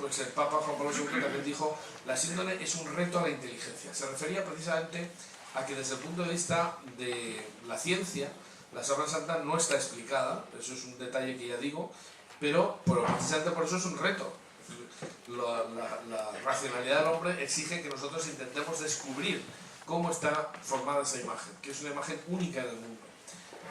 pues el Papa Juan Pablo II también dijo: la síndrome es un reto a la inteligencia. Se refería precisamente a que desde el punto de vista de la ciencia, la Sábana Santa no está explicada, eso es un detalle que ya digo, pero precisamente por eso es un reto. La racionalidad del hombre exige que nosotros intentemos descubrir cómo está formada esa imagen, que es una imagen única en el mundo.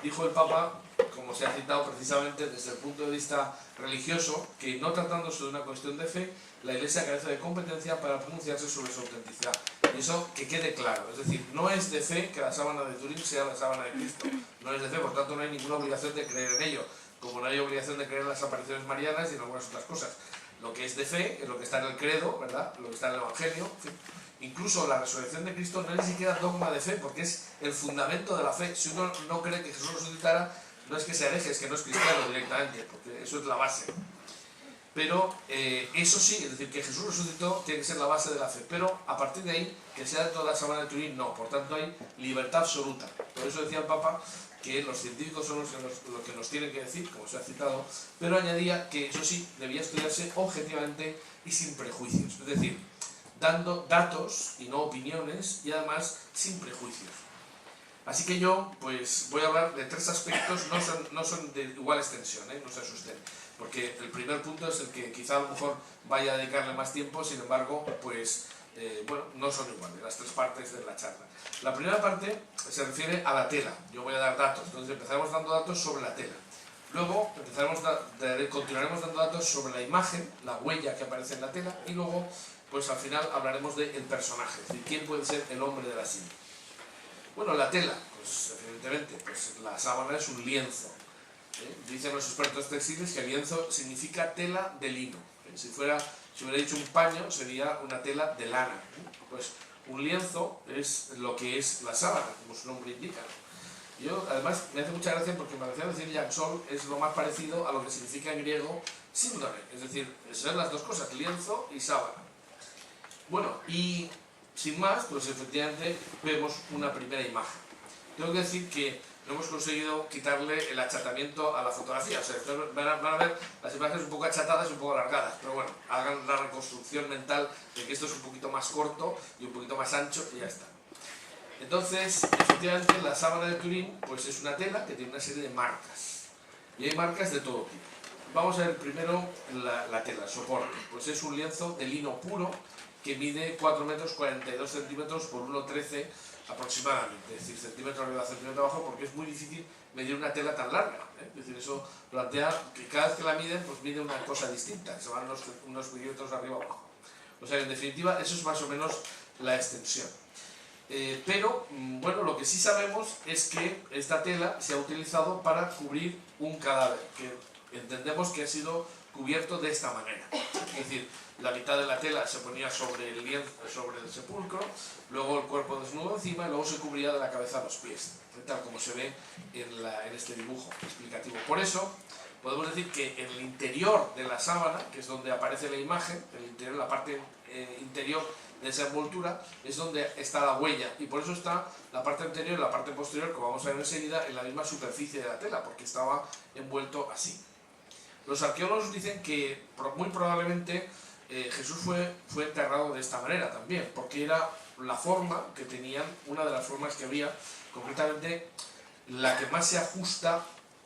Dijo el Papa, como se ha citado precisamente desde el punto de vista religioso, que no tratándose de una cuestión de fe, la Iglesia carece de competencia para pronunciarse sobre su autenticidad. Y eso que quede claro, es decir, no es de fe que la sábana de Turín sea la sábana de Cristo, no es de fe, por tanto no hay ninguna obligación de creer en ello, como no hay obligación de creer en las apariciones marianas y en algunas otras cosas. Lo que es de fe es lo que está en el credo, ¿verdad?, lo que está en el Evangelio, en fin. Incluso la resurrección de Cristo no es ni siquiera dogma de fe, porque es el fundamento de la fe. Si uno no cree que Jesús resucitara, no es que se aleje, es que no es cristiano directamente, porque eso es la base. Pero eso sí, es decir, que Jesús resucitó tiene que ser la base de la fe, pero a partir de ahí, que sea de toda la sábana de Turín, no. Por tanto hay libertad absoluta. Por eso decía el Papa que los científicos son los que nos tienen que decir, como se ha citado, pero añadía que eso sí, debía estudiarse objetivamente y sin prejuicios, es decir, dando datos y no opiniones, y además sin prejuicios. Así que yo pues voy a hablar de tres aspectos, no son de igual extensión, no se asusten, porque el primer punto es el que quizá a lo mejor vaya a dedicarle más tiempo, sin embargo, pues bueno, no son iguales las tres partes de la charla. La primera parte se refiere a la tela, yo voy a dar datos, entonces empezaremos dando datos sobre la tela. Luego continuaremos dando datos sobre la imagen, la huella que aparece en la tela, y luego pues al final hablaremos del personaje, es decir, quién puede ser el hombre de la cinta. Bueno, la tela, pues evidentemente, pues la sábana es un lienzo. Dicen los expertos textiles que el lienzo significa tela de lino. Si hubiera dicho un paño, sería una tela de lana. Pues un lienzo es lo que es la sábana, como su nombre indica. Yo, además, me hace mucha gracia porque me parecía decir Jansol es lo más parecido a lo que significa en griego síndrome, es decir, son las dos cosas, lienzo y sábana. Bueno, y sin más, pues efectivamente vemos una primera imagen. Tengo que decir que no hemos conseguido quitarle el achatamiento a la fotografía, o sea, van a ver las imágenes un poco achatadas y un poco alargadas, pero bueno, hagan la reconstrucción mental de que esto es un poquito más corto y un poquito más ancho y ya está. Entonces, efectivamente, la sábana de Turín pues es una tela que tiene una serie de marcas, y hay marcas de todo tipo. Vamos a ver primero la tela, el soporte. Pues es un lienzo de lino puro que mide 4 metros 42 centímetros por 1,13 aproximadamente, es decir, centímetro arriba, centímetro abajo, porque es muy difícil medir una tela tan larga. Es decir, eso plantea que cada vez que la miden, pues mide una cosa distinta, se van unos milímetros arriba o abajo. O sea, en definitiva, eso es más o menos la extensión. Pero, bueno, lo que sí sabemos es que esta tela se ha utilizado para cubrir un cadáver, que entendemos que ha sido cubierto de esta manera. Es decir, la mitad de la tela se ponía sobre el lienzo, sobre el sepulcro, luego el cuerpo desnudo encima, y luego se cubría de la cabeza a los pies, tal como se ve en este dibujo explicativo. Por eso, podemos decir que en el interior de la sábana, que es donde aparece la imagen, el interior, la parte interior de esa envoltura, es donde está la huella, y por eso está la parte anterior y la parte posterior, como vamos a ver enseguida, en la misma superficie de la tela, porque estaba envuelto así. Los arqueólogos dicen que muy probablemente Jesús fue enterrado de esta manera también, porque era la forma que tenían, una de las formas que había, concretamente la que más se ajusta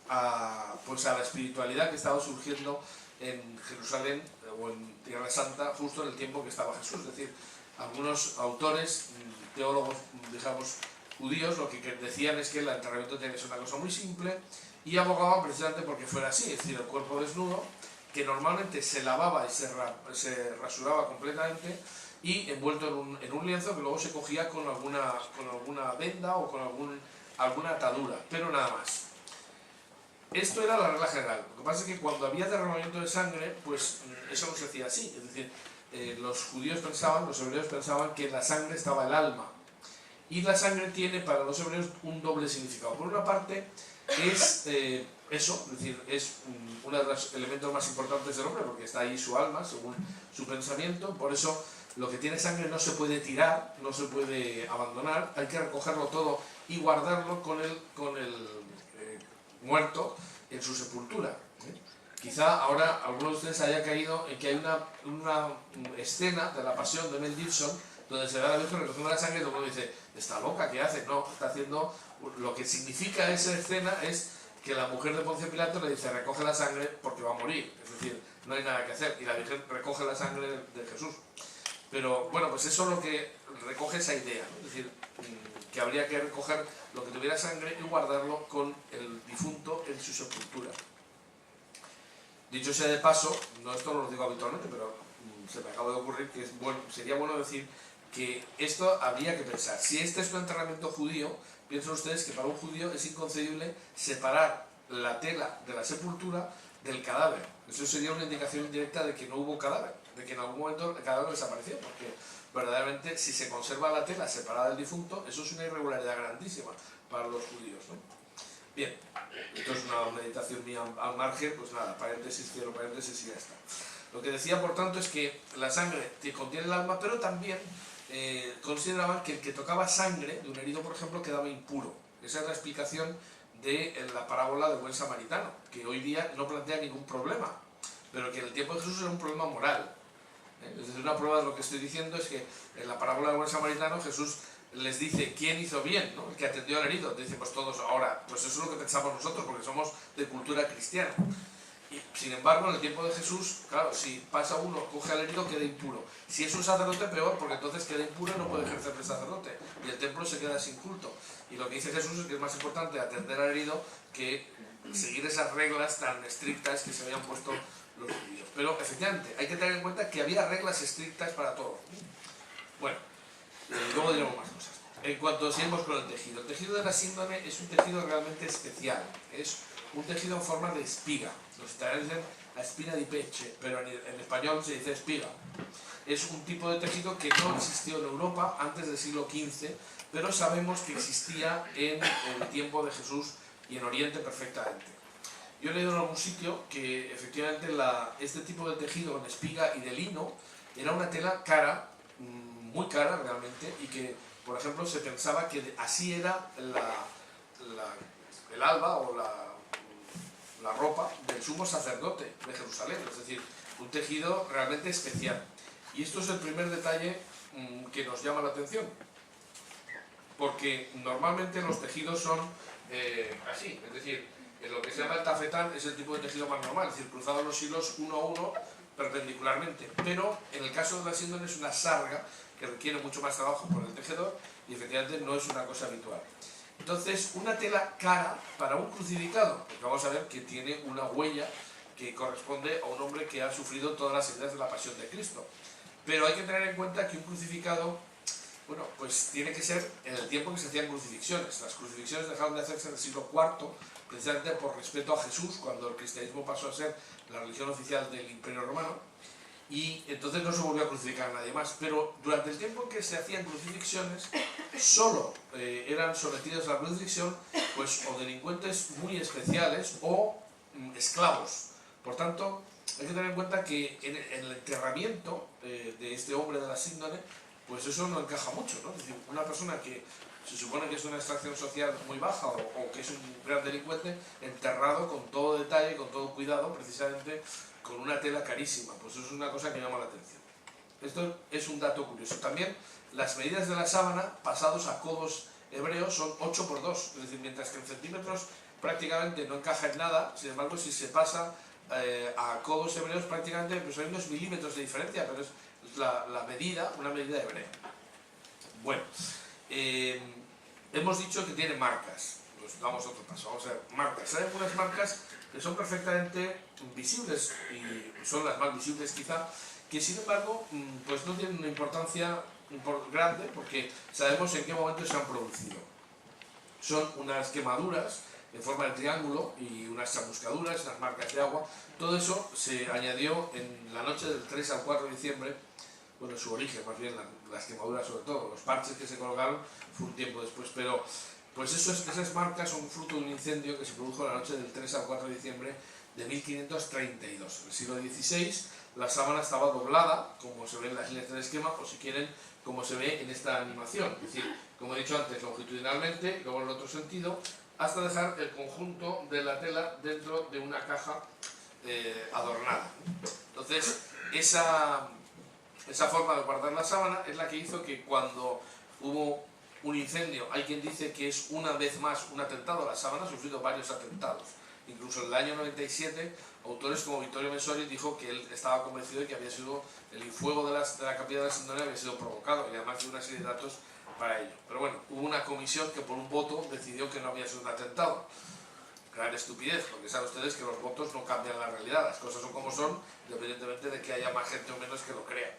a la espiritualidad que estaba surgiendo en Jerusalén o en Tierra Santa justo en el tiempo que estaba Jesús. Es decir, algunos autores, teólogos, digamos, judíos, lo que decían es que el enterramiento tenía que ser una cosa muy simple, y abogaban precisamente porque fuera así, es decir, el cuerpo desnudo, que normalmente se lavaba y se rasuraba completamente, y envuelto en un lienzo que luego se cogía con alguna venda o con alguna atadura, pero nada más. Esto era la regla general. Lo que pasa es que cuando había derramamiento de sangre, pues eso no se hacía así. Es decir, los hebreos pensaban que en la sangre estaba el alma. Y la sangre tiene para los hebreos un doble significado. Por una parte, es eso, es decir, es uno de los elementos más importantes del hombre, porque está ahí su alma, según su pensamiento. Por eso, lo que tiene sangre no se puede tirar, no se puede abandonar, hay que recogerlo todo y guardarlo con el muerto en su sepultura, Quizá ahora algunos de ustedes haya caído en que hay una escena de la pasión de Mel Gibson donde se ve a la Virgen recogiendo la sangre y todo el mundo dice, ¿está loca? ¿Qué hace? No, está haciendo... Lo que significa esa escena es que la mujer de Poncio Pilato le dice, recoge la sangre porque va a morir. Es decir, no hay nada que hacer. Y la Virgen recoge la sangre de Jesús. Pero bueno, pues eso es lo que recoge esa idea, ¿no? Es decir, que habría que recoger lo que tuviera sangre y guardarlo con el difunto en su sepultura. Dicho sea de paso, esto no lo digo habitualmente, pero se me acaba de ocurrir que sería bueno decir que esto habría que pensar. Si este es un enterramiento judío, piensen ustedes que para un judío es inconcebible separar la tela de la sepultura del cadáver. Eso sería una indicación indirecta de que no hubo cadáver, de que en algún momento el cadáver desapareció, porque verdaderamente si se conserva la tela separada del difunto, eso es una irregularidad grandísima para los judíos, ¿no? Bien, esto es una meditación mía al margen, pues nada, paréntesis, cierro paréntesis y ya está. Lo que decía, por tanto, es que la sangre contiene el alma, pero también consideraban que el que tocaba sangre de un herido, por ejemplo, quedaba impuro. Esa es la explicación de la parábola del buen samaritano, que hoy día no plantea ningún problema, pero que en el tiempo de Jesús era un problema moral. Es decir, una prueba de lo que estoy diciendo es que en la parábola del buen samaritano Jesús les dice quién hizo bien, ¿no? El que atendió al herido. Dicen pues todos, ahora, pues eso es lo que pensamos nosotros, porque somos de cultura cristiana. Y, sin embargo, en el tiempo de Jesús, claro, si pasa uno, coge al herido, queda impuro. Si es un sacerdote, peor, porque entonces queda impuro y no puede ejercer de sacerdote. Y el templo se queda sin culto. Y lo que dice Jesús es que es más importante atender al herido que seguir esas reglas tan estrictas que se habían puesto los judíos. Pero, efectivamente, hay que tener en cuenta que había reglas estrictas para todo. Bueno, luego diremos más cosas. En cuanto seguimos con el tejido de la síndone es un tejido realmente especial. Es un tejido en forma de espiga. Los italianos dicen la espina di peche, pero en español se dice espiga. Es un tipo de tejido que no existió en Europa antes del siglo XV, pero sabemos que existía en el tiempo de Jesús y en Oriente perfectamente. Yo he leído en algún sitio que efectivamente este tipo de tejido en espiga y de lino era una tela cara, muy cara realmente, y que, por ejemplo, se pensaba que así era el alba o la ropa del sumo sacerdote de Jerusalén, es decir, un tejido realmente especial. Y esto es el primer detalle que nos llama la atención, porque normalmente los tejidos son así, es decir, lo que se llama el tafetán es el tipo de tejido más normal, es decir, cruzados los hilos uno a uno perpendicularmente, pero en el caso de la síndone es una sarga que requiere mucho más trabajo por el tejedor y efectivamente no es una cosa habitual. Entonces, una tela cara para un crucificado, porque vamos a ver que tiene una huella que corresponde a un hombre que ha sufrido todas las heridas de la pasión de Cristo. Pero hay que tener en cuenta que un crucificado, bueno, pues tiene que ser en el tiempo que se hacían crucifixiones. Las crucifixiones dejaron de hacerse en el siglo IV, precisamente por respeto a Jesús, cuando el cristianismo pasó a ser la religión oficial del Imperio Romano, y entonces no se volvió a crucificar a nadie más. Pero durante el tiempo en que se hacían crucifixiones, solo eran sometidos a la crucifixión pues, o delincuentes muy especiales o esclavos. Por tanto, hay que tener en cuenta que en el enterramiento de este hombre de la síndone, pues eso no encaja mucho, ¿no? Es decir, una persona que se supone que es una extracción social muy baja o que es un gran delincuente, enterrado con todo detalle, con todo cuidado, precisamente con una tela carísima. Pues eso es una cosa que llama la atención. Esto es un dato curioso. También las medidas de la sábana pasados a codos hebreos son 8 por 2, es decir, mientras que en centímetros prácticamente no encaja en nada, sin embargo si se pasa a codos hebreos prácticamente pues hay unos milímetros de diferencia, pero es la medida, una medida hebrea. Bueno, hemos dicho que tiene marcas, pues damos otro paso, vamos a ver, marcas. Hay algunas marcas que son perfectamente visibles y son las más visibles quizá, que sin embargo pues no tienen una importancia grande porque sabemos en qué momento se han producido. Son unas quemaduras en forma de triángulo y unas chamuscaduras, unas marcas de agua. Todo eso se añadió en la noche del 3 al 4 de diciembre, bueno, su origen más bien, las quemaduras sobre todo, los parches que se colocaron fue un tiempo después, pero pues esas marcas son fruto de un incendio que se produjo la noche del 3 al 4 de diciembre de 1532. En el siglo XVI la sábana estaba doblada, como se ve en las líneas del esquema, o si quieren, como se ve en esta animación. Es decir, como he dicho antes, longitudinalmente, luego en el otro sentido, hasta dejar el conjunto de la tela dentro de una caja adornada. Entonces, esa forma de guardar la sábana es la que hizo que cuando hubo un incendio, hay quien dice que es una vez más un atentado. La sábana ha sufrido varios atentados. Incluso en el año 97, autores como Vittorio Messori dijo que él estaba convencido de que había sido el fuego de la capilla de la Sindonia había sido provocado, y además dio una serie de datos para ello. Pero bueno, hubo una comisión que por un voto decidió que no había sido un atentado. Gran estupidez, porque saben ustedes que los votos no cambian la realidad, las cosas son como son, independientemente de que haya más gente o menos que lo crea.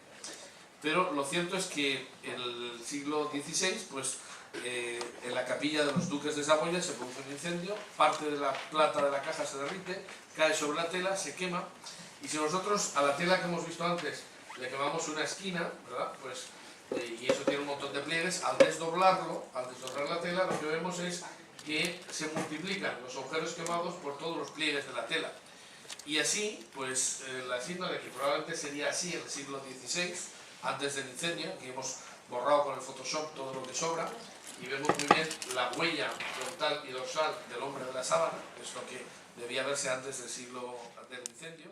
Pero lo cierto es que en el siglo XVI, pues, en la capilla de los duques de Saboya se produce un incendio, parte de la plata de la caja se derrite, cae sobre la tela, se quema, y si nosotros a la tela que hemos visto antes le quemamos una esquina, ¿verdad? Pues, y eso tiene un montón de pliegues, al desdoblar la tela, lo que vemos es que se multiplican los agujeros quemados por todos los pliegues de la tela. Y así, pues, la síndrome, que probablemente sería así en el siglo XVI, antes del incendio, que hemos borrado con el Photoshop todo lo que sobra, y vemos muy bien la huella frontal y dorsal del hombre de la sábana, que es lo que debía verse antes del incendio.